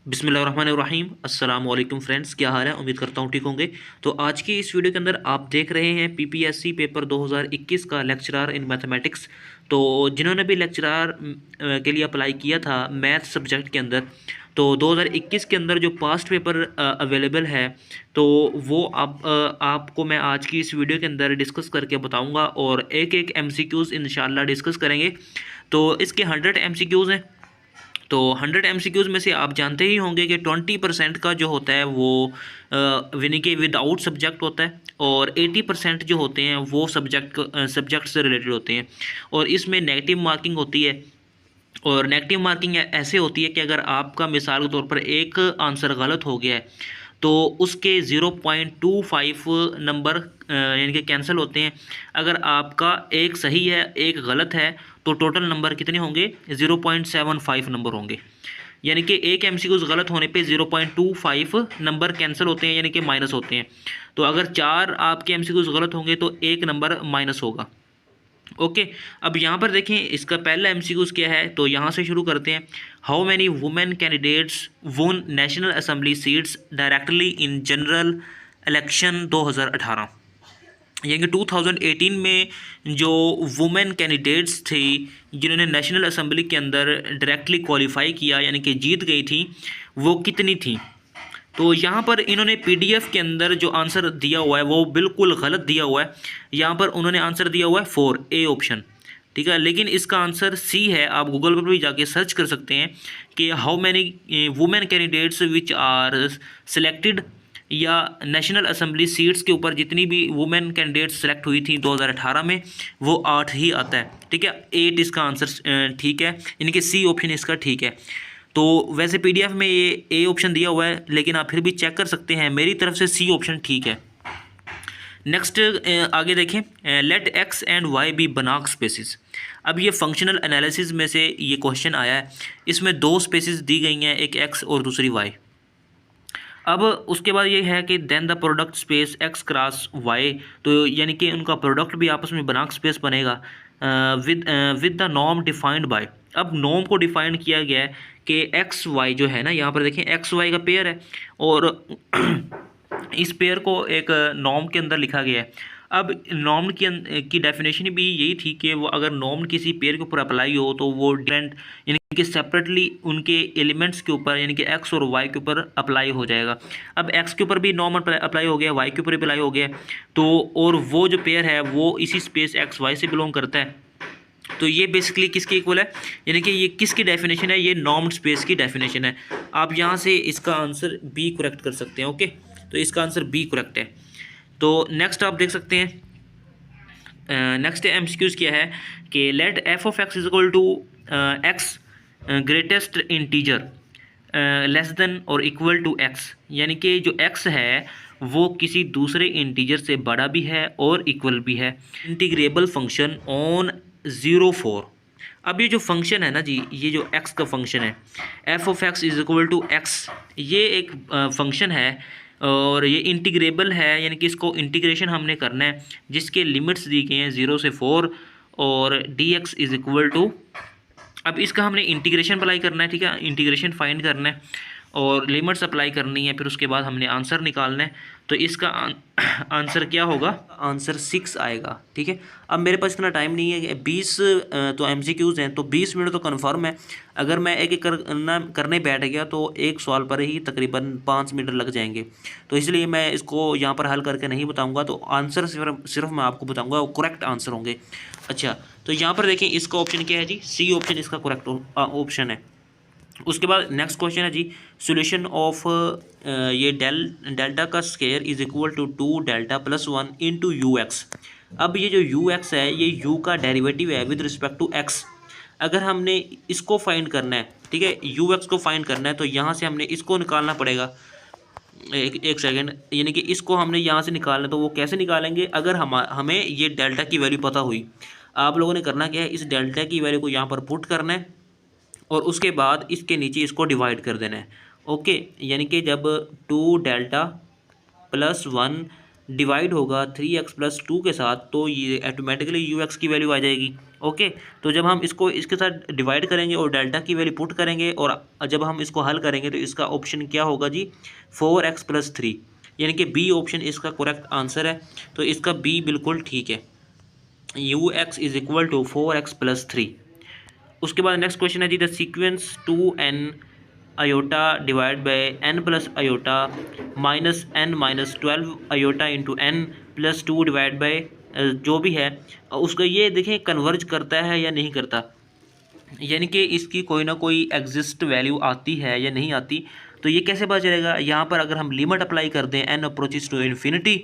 बिस्मिल्लाहिर्रहमानिर्रहीम अस्सलाम वालेकुम फ्रेंड्स, क्या हाल है। उम्मीद करता हूँ ठीक होंगे। तो आज की इस वीडियो के अंदर आप देख रहे हैं पीपीएससी पेपर 2021 का लेक्चरर इन मैथमेटिक्स। तो जिन्होंने भी लेक्चरर के लिए अप्लाई किया था मैथ सब्जेक्ट के अंदर, तो 2021 के अंदर जो पास्ट पेपर अवेलेबल है, तो वो आपको मैं आज की इस वीडियो के अंदर डिस्कस करके बताऊंगा और एक एक एमसीक्यूज़ इंशाल्लाह डिस्कस करेंगे। तो इसके 100 एमसीक्यूज़ हैं। तो 100 एमसीक्यूज़ में से आप जानते ही होंगे कि 20% का जो होता है वो यानी कि विदाउट सब्जेक्ट होता है, और 80% जो होते हैं वो सब्जेक्ट से रिलेटेड होते हैं। और इसमें नेगेटिव मार्किंग होती है। और नेगेटिव मार्किंग ऐसे होती है कि अगर आपका मिसाल के तौर पर एक आंसर गलत हो गया है तो उसके 0.25 नंबर यानी कि कैंसिल होते हैं। अगर आपका एक सही है एक गलत है तो टोटल नंबर कितने होंगे, 0.75 नंबर होंगे। यानी कि एक एमसीक्यूज़ गलत होने पे 0.25 नंबर कैंसिल होते हैं, यानी कि माइनस होते हैं। तो अगर 4 आपके एमसीक्यूज़ गलत होंगे तो एक नंबर माइनस होगा। ओके। अब यहाँ पर देखें इसका पहला एमसीक्यूज़ क्या है, तो यहाँ से शुरू करते हैं। हाउ मैनी वुमेन कैंडिडेट्स वोन national assembly seats directly in general election 2018। यानी कि 2018 में जो वुमेन कैंडिडेट्स थी जिन्होंने नेशनल असेंबली के अंदर डायरेक्टली क्वालिफाई किया यानी कि जीत गई थी, वो कितनी थी। तो यहाँ पर इन्होंने पीडीएफ के अंदर जो आंसर दिया हुआ है वो बिल्कुल गलत दिया हुआ है। यहाँ पर उन्होंने आंसर दिया हुआ है 4 ए ऑप्शन, ठीक है। लेकिन इसका आंसर सी है। आप गूगल पर भी जाके सर्च कर सकते हैं कि how many women candidates which are selected, या नेशनल असेंबली सीट्स के ऊपर जितनी भी वुमेन कैंडिडेट्स सेलेक्ट हुई थी 2018 में, वो 8 ही आता है, ठीक है। 8 इसका आंसर ठीक है, यानी कि सी ऑप्शन इसका ठीक है। तो वैसे पीडीएफ में ये ए ऑप्शन दिया हुआ है, लेकिन आप फिर भी चेक कर सकते हैं, मेरी तरफ से सी ऑप्शन ठीक है। नेक्स्ट आगे देखें, let X and Y be Banach spaces. अब ये फंक्शनल एनालिसिस में से ये क्वेश्चन आया है। इसमें दो स्पेसिस दी गई हैं, एक एक्स और दूसरी वाई। अब उसके बाद ये है कि then the product space X cross Y, तो यानी कि उनका प्रोडक्ट भी आपस में बनाक स्पेस बनेगा with the norm defined by. अब नॉर्म को डिफाइन किया गया है कि एक्स वाई जो है ना, यहाँ पर देखें एक्स वाई का पेयर है और इस पेयर को एक नॉर्म के अंदर लिखा गया है। अब नॉर्म की डेफिनेशन भी यही थी कि वो अगर नॉर्म किसी पेयर के ऊपर अप्लाई हो तो वो डिफरेंट यानी कि सेपरेटली उनके एलिमेंट्स के ऊपर यानी कि एक्स और वाई के ऊपर अप्लाई हो जाएगा। अब एक्स के ऊपर भी नॉर्म अप्लाई हो गया, वाई के ऊपर भी अप्लाई हो गया, तो और वो जो पेयर है वो इसी स्पेस एक्स वाई से बिलोंग करता है। तो ये बेसिकली किसके इक्वल है, यानी कि ये किसकी डेफिनेशन है, ये नॉर्म्ड स्पेस की डेफिनेशन है। आप यहाँ से इसका आंसर बी करेक्ट कर सकते हैं। ओके, तो इसका आंसर बी करेक्ट है। तो नेक्स्ट आप देख सकते हैं, नेक्स्ट एमसीक्यूज क्या है कि let F of X is equal to X greatest integer less than और इक्वल टू एक्स, यानी कि जो एक्स है वो किसी दूसरे इंटीजर से बड़ा भी है और इक्वल भी है। Integrable function on 0 4। अब ये जो फंक्शन है ना जी, ये जो एक्स का फंक्शन है F of X is equal to X, ये एक फंक्शन है और ये इंटीग्रेबल है, यानी कि इसको इंटीग्रेशन हमने करना है जिसके लिमिट्स दी गई हैं 0 से 4 और D X is equal to. अब इसका हमने इंटीग्रेशन अप्लाई करना है, ठीक है, इंटीग्रेशन फाइंड करना है और लिमिट्स अप्लाई करनी है, फिर उसके बाद हमने आंसर निकालना है। तो इसका आंसर क्या होगा, आंसर 6 आएगा, ठीक है। अब मेरे पास इतना टाइम नहीं है कि 20 तो एमसीक्यूज़ हैं, तो 20 मिनट तो कन्फर्म है। अगर मैं एक एक करने बैठ गया तो एक सवाल पर ही तकरीबन 5 मिनट लग जाएंगे, तो इसलिए मैं इसको यहाँ पर हल करके नहीं बताऊँगा। तो आंसर सिर्फ मैं आपको बताऊँगा, वो करेक्ट आंसर होंगे। अच्छा, तो यहाँ पर देखें इसका ऑप्शन क्या है जी, सी ऑप्शन इसका करेक्ट ऑप्शन है। उसके बाद नेक्स्ट क्वेश्चन है जी, सोल्यूशन ऑफ ये डेल्टा का square is equal to 2 delta plus 1 into U X. अब ये जो यू एक्स है ये यू का डेरिवेटिव है विद रिस्पेक्ट टू एक्स। अगर हमने इसको फाइंड करना है, ठीक है, यू एक्स को फाइंड करना है, तो यहाँ से हमने इसको निकालना पड़ेगा। एक सेकेंड, यानी कि इसको हमने यहाँ से निकालना है, तो वो कैसे निकालेंगे, अगर हमें ये डेल्टा की वैल्यू पता हुई। आप लोगों ने करना क्या है, इस डेल्टा की वैल्यू को यहाँ पर पुट करना है और उसके बाद इसके नीचे इसको डिवाइड कर देना है। ओके, यानी कि जब 2 डेल्टा प्लस 1 डिवाइड होगा 3x+2 के साथ, तो ये ऑटोमेटिकली ux की वैल्यू आ जाएगी। ओके, तो जब हम इसको इसके साथ डिवाइड करेंगे और डेल्टा की वैल्यू पुट करेंगे और जब हम इसको हल करेंगे तो इसका ऑप्शन क्या होगा जी, 4x+3, यानी कि बी ऑप्शन इसका करेक्ट आंसर है। तो इसका बी बिल्कुल ठीक है, ux is equal to 4x+3। उसके बाद नेक्स्ट क्वेश्चन है जी, the sequence 2n iota divide by n plus iota minus n minus 12 iota into n plus 2 divide by जो भी है उसका ये देखें कन्वर्ज करता है या नहीं करता, यानी कि इसकी कोई ना कोई एग्जिस्ट वैल्यू आती है या नहीं आती। तो ये कैसे पता चलेगा, यहाँ पर अगर हम लिमिट अप्लाई कर दें n अप्रोचेस टू इन्फिनिटी,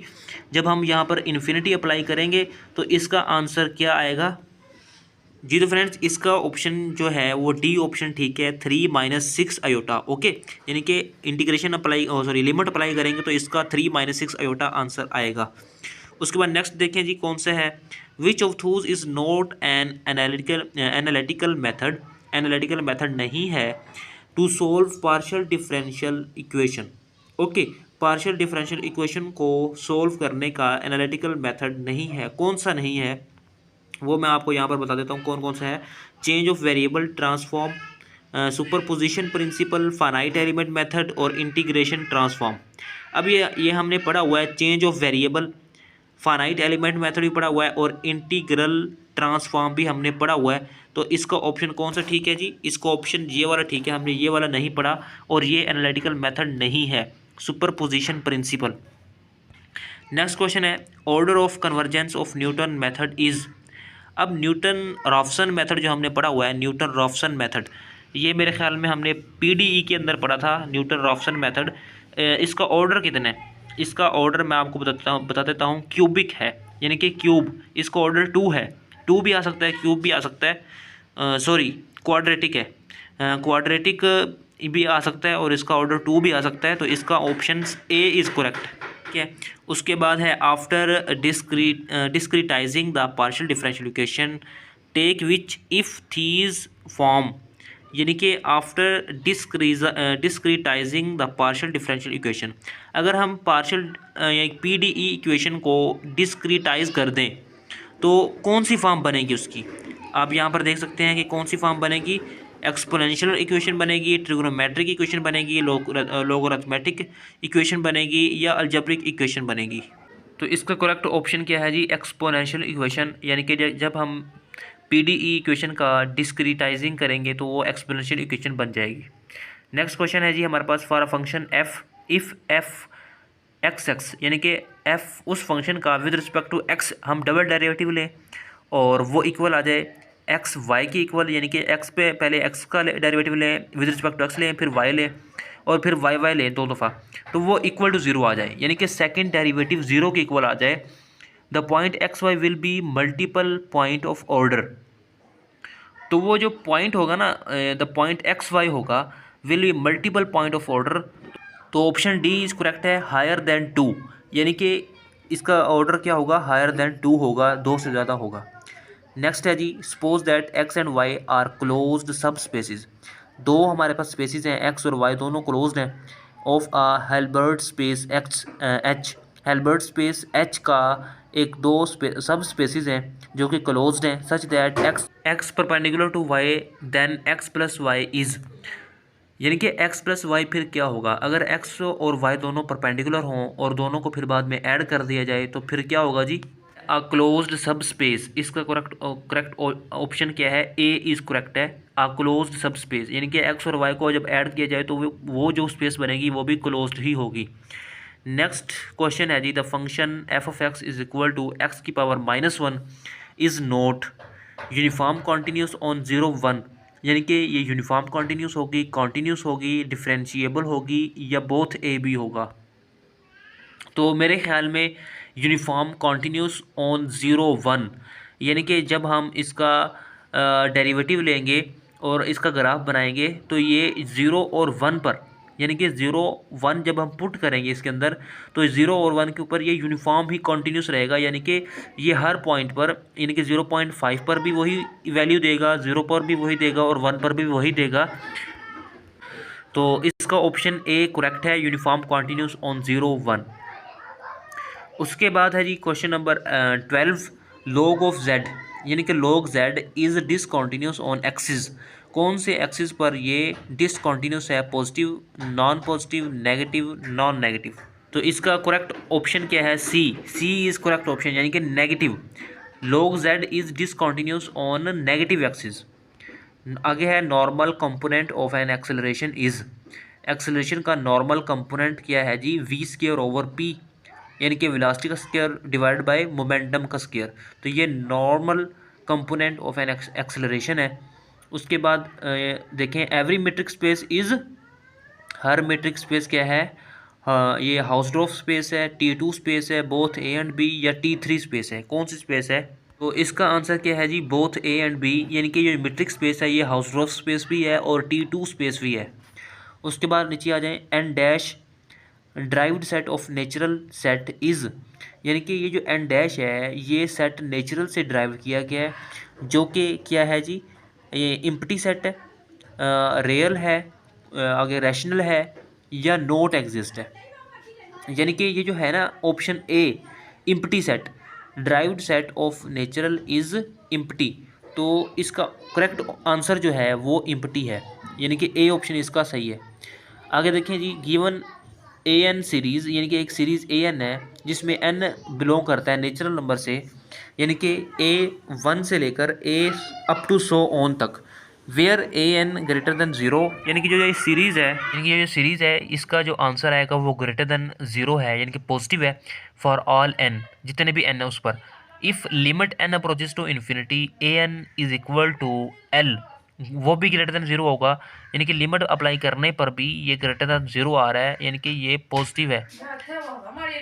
जब हम यहाँ पर इन्फिनिटी अप्लाई करेंगे तो इसका आंसर क्या आएगा जी। तो फ्रेंड्स इसका ऑप्शन जो है वो डी ऑप्शन ठीक है, 3 - 6 आयोटा। ओके, यानी कि integration apply sorry limit apply करेंगे तो इसका 3 - 6 आयोटा आंसर आएगा। उसके बाद नेक्स्ट देखें जी कौन सा है, which of those is not an analytical method, analytical method नहीं है to solve partial differential equation. Okay, partial differential equation को सोल्व करने का एनालिटिकल मेथड नहीं है, कौन सा नहीं है वो मैं आपको यहाँ पर बता देता हूँ कौन कौन सा है। Change of variable transform, superposition principle, finite element method और इंटीग्रेशन ट्रांसफॉर्म। अब ये हमने पढ़ा हुआ है, change of variable, finite element method भी पढ़ा हुआ है और इंटीग्रल ट्रांसफॉर्म भी हमने पढ़ा हुआ है। तो इसका ऑप्शन कौन सा ठीक है जी, इसका ऑप्शन ये वाला ठीक है, हमने ये वाला नहीं पढ़ा और ये एनालिटिकल मेथड नहीं है, सुपरपोजिशन प्रिंसिपल। नेक्स्ट क्वेश्चन है, order of convergence of Newton method is. अब न्यूटन रॉफ्सन मेथड जो हमने पढ़ा हुआ है, न्यूटन रॉफ्सन मेथड, ये मेरे ख्याल में हमने पीडीई के अंदर पढ़ा था न्यूटन रॉफ्सन मेथड। इसका ऑर्डर कितना है, इसका ऑर्डर मैं आपको बता देता हूँ, क्यूबिक है, यानी कि क्यूब, इसका ऑर्डर 2 है, 2 भी आ सकता है, क्यूब भी आ सकता है, सॉरी क्वाड्रेटिक है, क्वाड्रेटिक भी आ सकता है और इसका ऑर्डर 2 भी आ सकता है। तो इसका ऑप्शन ए इज़ करेक्ट। ठीक है, उसके बाद है, after discretising the partial differential equation take which if these form, यानी कि after discretising the partial differential equation, अगर हम पार्शियल या पीडीई इक्वेशन को डिस्क्रीटाइज कर दें तो कौन सी फॉर्म बनेगी उसकी, आप यहाँ पर देख सकते हैं कि कौन सी फॉर्म बनेगी, एक्सपोनेंशियल इक्वेशन बनेगी, ट्रिग्नोमेट्रिक इक्वेशन बनेगी, लोगरिथमेटिक इक्वेशन बनेगी या अलजेब्रिक इक्वेशन बनेगी। तो इसका करेक्ट ऑप्शन क्या है जी, एक्सपोनेंशियल इक्वेशन, यानी कि जब हम पीडीई इक्वेशन का डिस्क्रीटाइजिंग करेंगे तो वो एक्सपोनेंशियल इक्वेशन बन जाएगी। नेक्स्ट क्वेश्चन है जी हमारे पास, for a function F, if F X X, यानी कि एफ उस फंक्शन का विद रिस्पेक्ट टू एक्स हम डबल डेरिवेटिव लें और वो इक्वल आ जाए एक्स वाई की इक्वल, यानी कि एक्स पे पहले एक्स का डेरिवेटिव लें, विद रिस्पेक्ट टू एक्स लें, फिर वाई लें और फिर वाई वाई लें 2 दफ़ा, तो वो इक्वल टू 0 आ जाए, यानी कि सेकंड डेरिवेटिव 0 के इक्वल आ जाए। The point X Y will be multiple point of order, तो वो जो पॉइंट होगा ना, द पॉइंट एक्स वाई होगा will be multiple point of order. तो ऑप्शन डी इज़ करेक्ट है, हायर देन 2, यानी कि इसका ऑर्डर क्या होगा, हायर देन 2 होगा, 2 से ज़्यादा होगा। नेक्स्ट है जी, suppose that X and Y are closed subspaces, दो हमारे पास स्पेसिस हैं, एक्स और वाई दोनों क्लोज्ड हैं, of a Hilbert space X H, Hilbert space H का एक दो सब स्पेसिस हैं जो कि क्लोज्ड हैं, such that x perpendicular to y then x plus y is, यानी कि x प्लस वाई फिर क्या होगा, अगर x और y दोनों परपेंडिकुलर हों और दोनों को फिर बाद में ऐड कर दिया जाए तो फिर क्या होगा जी, अ क्लोज्ड सब स्पेस। इसका करेक्ट ऑप्शन क्या है, ए इज़ करेक्ट है, अ क्लोज्ड सब स्पेस, यानी कि x और y को जब ऐड किया जाए तो वो जो स्पेस बनेगी वो भी क्लोज्ड ही होगी। नेक्स्ट क्वेश्चन है जी, the function F of X is equal to X की power -1 is not uniform continuous on 0 1, यानी कि ये यूनिफॉर्म कॉन्टीन्यूस होगी, डिफरेंशिएबल होगी या बोथ ए बी होगा। तो मेरे ख्याल में यूनिफॉर्म कॉन्टीन्यूस ऑन 0 1, यानी कि जब हम इसका डेरिवेटिव लेंगे और इसका ग्राफ बनाएंगे तो ये 0 और 1 पर, यानी कि 0 1 जब हम पुट करेंगे इसके अंदर तो 0 और 1 के ऊपर ये यूनिफॉर्म ही कॉन्टीन्यूस रहेगा, यानी कि ये हर पॉइंट पर, यानी कि 0.5 पर भी वही वैल्यू देगा, 0 पर भी वही देगा और 1 पर भी वही देगा। तो इसका ऑप्शन ए करेक्ट है, यूनिफॉर्म कॉन्टीन्यूस ऑन 0 1। उसके बाद है जी question number 12, log of z, यानी कि log z is discontinuous on axis. कौन से एक्सिस पर ये डिसकॉन्टीन्यूस है? Positive, non positive, negative, non negative. तो इसका करेक्ट ऑप्शन क्या है? C. C is correct option, यानी कि negative. log z is discontinuous on negative axis. आगे है normal component of an acceleration is. Acceleration का नॉर्मल कंपोनेंट क्या है जी? वी स्क्वायर ओवर पी, यानी कि वेलोसिटी का स्क्वायर डिवाइड बाय मोमेंटम का स्क्वायर। तो ये normal component of an acceleration है। उसके बाद देखें every metric space is, her metric space क्या है? हाँ, ये हाउसडॉर्फ स्पेस है, T2 स्पेस है, बोथ ए एंड बी, या T3 स्पेस है? कौन सी स्पेस है? तो इसका आंसर क्या है जी? बोथ ए एंड बी, यानी कि ये मीट्रिक स्पेस है ये हाउसडॉर्फ स्पेस भी है और T2 स्पेस भी है। उसके बाद नीचे आ जाएं, n dash derived set of natural set is, यानी कि ये जो एन डैश है ये सेट नेचुरल से ड्राइव किया गया है, जो कि क्या है जी? ये इम्प्टी सेट है, रियल है, आगे रैशनल है, या नोट एग्जिस्ट है। यानी कि ये जो है ना option A, empty set, derived set of natural is empty. तो इसका करेक्ट आंसर जो है वो इम्प्टी है, यानी कि ए ऑप्शन इसका सही है। आगे देखें जी, गिवन ए एन सीरीज़, यानी कि एक सीरीज़ ए एन है जिसमें एन बिलोंग करता है नेचुरल नंबर से, यानी कि A1 से लेकर A अप टू 100 ऑन तक, वेयर AN ग्रेटर देन 0, यानी कि जो ये सीरीज़ है, यानी कि ये जो सीरीज़ है इसका जो आंसर आएगा वो ग्रेटर देन 0 है, यानी कि पॉजिटिव है फॉर ऑल n, जितने भी n है उस पर। If limit n approaches to infinity AN is equal to L, वो भी ग्रेटर देन 0 होगा, यानी कि लिमिट अप्लाई करने पर भी ये ग्रेटर देन 0 आ रहा है, यानी कि ये पॉजिटिव है।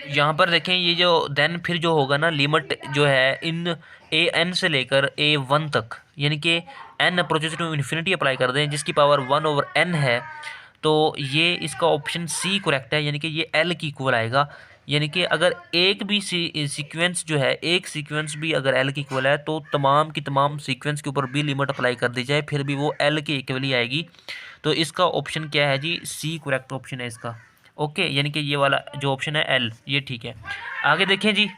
यहाँ पर देखें ये जो देन फिर जो होगा ना, लिमिट जो है इन AN से लेकर A1 तक, यानी कि n approaches to infinity apply कर दें जिसकी पावर 1/n है, तो ये इसका ऑप्शन सी करेक्ट है, यानी कि ये L की इक्वल आएगा। यानी कि अगर एक भी सीक्वेंस जो है, एक सीक्वेंस भी अगर L की इक्वल है तो तमाम की तमाम सीक्वेंस के ऊपर भी लिमिट अप्लाई कर दी जाए फिर भी वो L की इक्वल ही आएगी। तो इसका ऑप्शन क्या है जी? सी करेक्ट ऑप्शन है इसका। ओके, यानी कि ये वाला जो ऑप्शन है L, ये ठीक है। आगे देखें जी,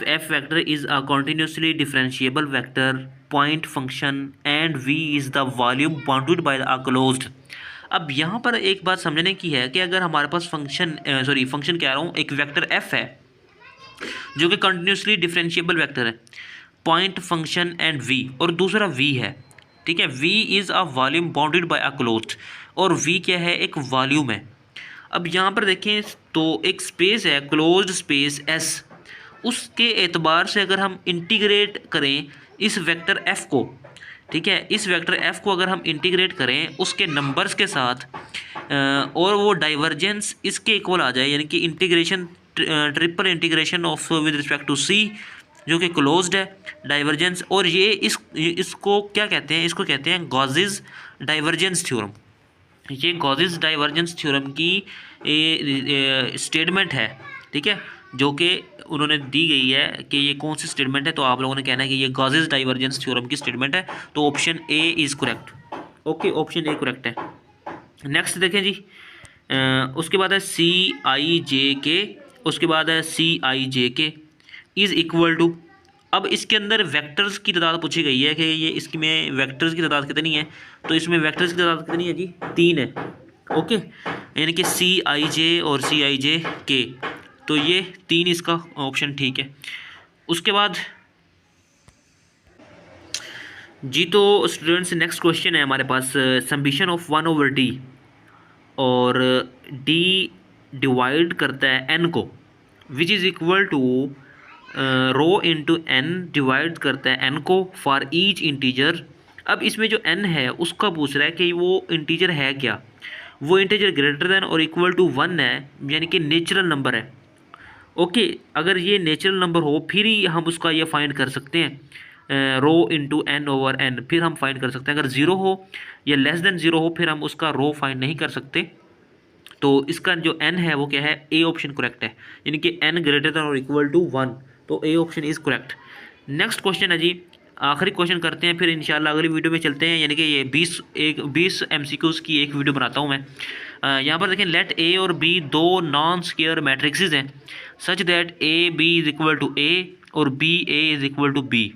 f vector is a continuously differentiable vector point function and v is the volume bounded by the closed. अब यहाँ पर एक बात समझने की है कि अगर हमारे पास फंक्शन फंक्शन कह रहा हूँ, एक वेक्टर f है जो कि कंटिन्यूसली डिफरेंशिएबल वेक्टर है, पॉइंट फंक्शन एंड v, और दूसरा v है, ठीक है। v is a volume bounded by a closed, और v क्या है? एक वॉल्यूम है। अब यहाँ पर देखें तो एक स्पेस है क्लोज्ड स्पेस S, उसके एतबार से अगर हम इंटीग्रेट करें इस वेक्टर f को, ठीक है, इस वेक्टर f को अगर हम इंटीग्रेट करें उसके नंबर्स के साथ और वो डाइवर्जेंस इसके इक्वल आ जाए, यानी कि integration, triple integration of with respect to c जो कि क्लोज्ड है, डाइवर्जेंस, और ये इसको क्या कहते हैं? इसको कहते हैं गॉसेस डाइवर्जेंस थ्योरम। ये गॉसेस डाइवर्जेंस थ्योरम की स्टेटमेंट है, ठीक है, जो कि उन्होंने दी गई है कि ये कौन सी स्टेटमेंट है, तो आप लोगों ने कहना है कि ये गॉसेस डाइवर्जेंस थ्योरम की स्टेटमेंट है। तो option A is correct. Okay, option A correct है। नेक्स्ट देखें जी, उसके बाद है CIJK, उसके बाद है CIJK इज़ इक्वल टू। अब इसके अंदर वेक्टर्स की तादाद पूछी गई है कि ये इसमें वेक्टर्स की तादाद कितनी है, तो इसमें वेक्टर्स की तादाद कितनी है जी? 3 है। ओके, यानी कि CIJ और CIJK, तो ये 3 इसका ऑप्शन ठीक है। उसके बाद जी, तो स्टूडेंट्स नेक्स्ट क्वेश्चन है हमारे पास, समेशन ऑफ 1/d, और d डिवाइड करता है n को, which is equal to rho into n divide करता है n को फॉर ईच इंटीजर। अब इसमें जो n है उसका पूछ रहा है कि वो इंटीजर है क्या? वो इंटीजर ग्रेटर देन और इक्वल टू 1 है, यानी कि नेचुरल नंबर है। ओके, अगर ये नेचुरल नंबर हो फिर ही हम उसका ये फाइंड कर सकते हैं, रो इंटू n/n, फिर हम फाइंड कर सकते हैं। अगर ज़ीरो हो या लेस देन ज़ीरो हो फिर हम उसका रो फाइंड नहीं कर सकते। तो इसका जो n है वो क्या है? ए ऑप्शन करेक्ट है, यानी कि n ग्रेटर देन और इक्वल टू 1, तो A option is correct. Next question है जी, आखिरी क्वेश्चन करते हैं, फिर इंशाल्लाह अगली वीडियो में चलते हैं, यानी कि ये 20 MCQs की एक वीडियो बनाता हूँ मैं। यहाँ पर देखें, लेट ए और बी दो नॉन स्क्वायर मैट्रिक्सेस हैं such that A B is equal to A और B A is equal to B,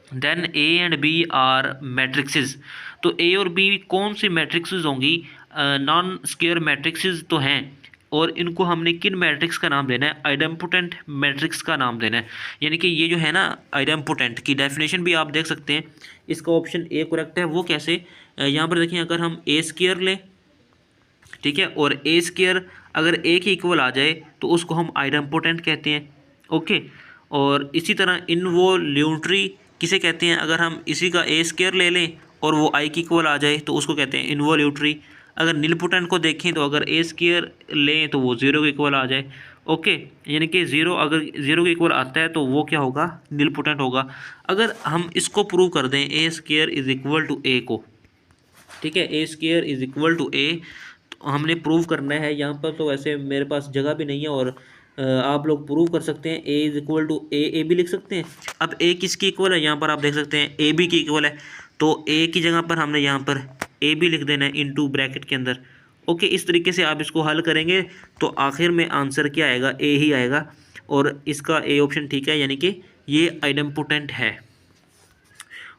then A and B are matrices. तो ए और बी कौन सी मैट्रिक्सेस होंगी? नॉन स्क्वायर मैट्रिक्सेस तो हैं, और इनको हमने किन मैट्रिक्स का नाम देना है? आइडेम्पोटेंट मैट्रिक्स का नाम देना है। यानी कि ये जो है ना, आइडेम्पोटेंट की डेफिनेशन भी आप देख सकते हैं, इसका ऑप्शन ए करेक्ट है। वो कैसे? यहाँ पर देखिए, अगर हम ए स्क्वायर लें, ठीक है, और ए स्क्वायर अगर ए के इक्वल आ जाए तो उसको हम आइडेम्पोटेंट कहते हैं। ओके, और इसी तरह इनवोल्यूटरी किसे कहते हैं? अगर हम इसी का ए स्क्वायर ले लें और वो आई के इक्वल आ जाए तो उसको कहते हैं इनवोल्यूटरी। अगर नीलपोटेंट को देखें तो अगर ए स्क्वायर लें तो वो ज़ीरो के इक्वल आ जाए। ओके, यानी कि ज़ीरो अगर ज़ीरो के इक्वल आता है तो वो क्या होगा? नीलपोटेंट होगा। अगर हम इसको प्रूव कर दें ए स्क्वायर इज इक्वल टू ए को, ठीक है, ए स्क्वायर इज इक्वल टू ए, तो हमने प्रूव करना है। यहाँ पर तो वैसे मेरे पास जगह भी नहीं है, और आप लोग प्रूव कर सकते हैं। ए इज इक्वल टू ए भी लिख सकते हैं। अब ए किसकी इक्वल है? यहाँ पर आप देख सकते हैं ए बी की इक्वल है, तो ए की जगह पर हमने यहाँ पर ए बी लिख देना है इनटू ब्रैकेट के अंदर। ओके, इस तरीके से आप इसको हल करेंगे तो आखिर में आंसर क्या आएगा? ए ही आएगा, और इसका ए ऑप्शन ठीक है, यानी कि ये आइडेम्पोटेंट है।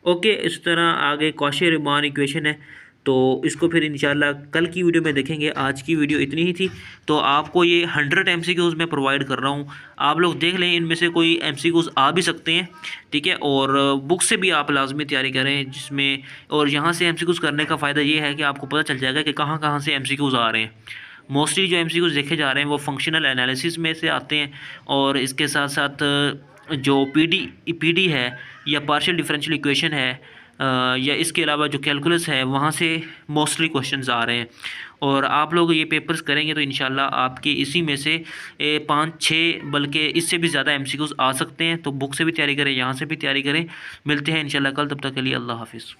ओके, इस तरह आगे कॉशी रीमान इक्वेशन है, तो इसको फिर इंशाल्लाह कल की वीडियो में देखेंगे। आज की वीडियो इतनी ही थी, तो आपको ये 100 MCQs मैं प्रोवाइड कर रहा हूँ। आप लोग देख लें, इनमें से कोई MCQs आ भी सकते हैं, ठीक है, और बुक से भी आप लाजमी तैयारी करें जिसमें, और यहाँ से MCQs करने का फ़ायदा ये है कि आपको पता चल जाएगा कि कहाँ कहाँ से MCQs आ रहे हैं। मोस्टली जो MCQs देखे जा रहे हैं वो फंक्शनल एनालिसिस में से आते हैं, और इसके साथ साथ जो पीडी है या पार्शियल डिफरेंशियल इक्वेशन है, या इसके अलावा जो कैलकुलस है, वहाँ से मोस्टली क्वेश्चंस आ रहे हैं। और आप लोग ये पेपर्स करेंगे तो इंशाल्लाह आपके इसी में से 5-6 बल्कि इससे भी ज़्यादा MCQs आ सकते हैं। तो बुक से भी तैयारी करें, यहाँ से भी तैयारी करें। मिलते हैं इंशाल्लाह कल, तब तक के लिए अल्लाह हाफिज़।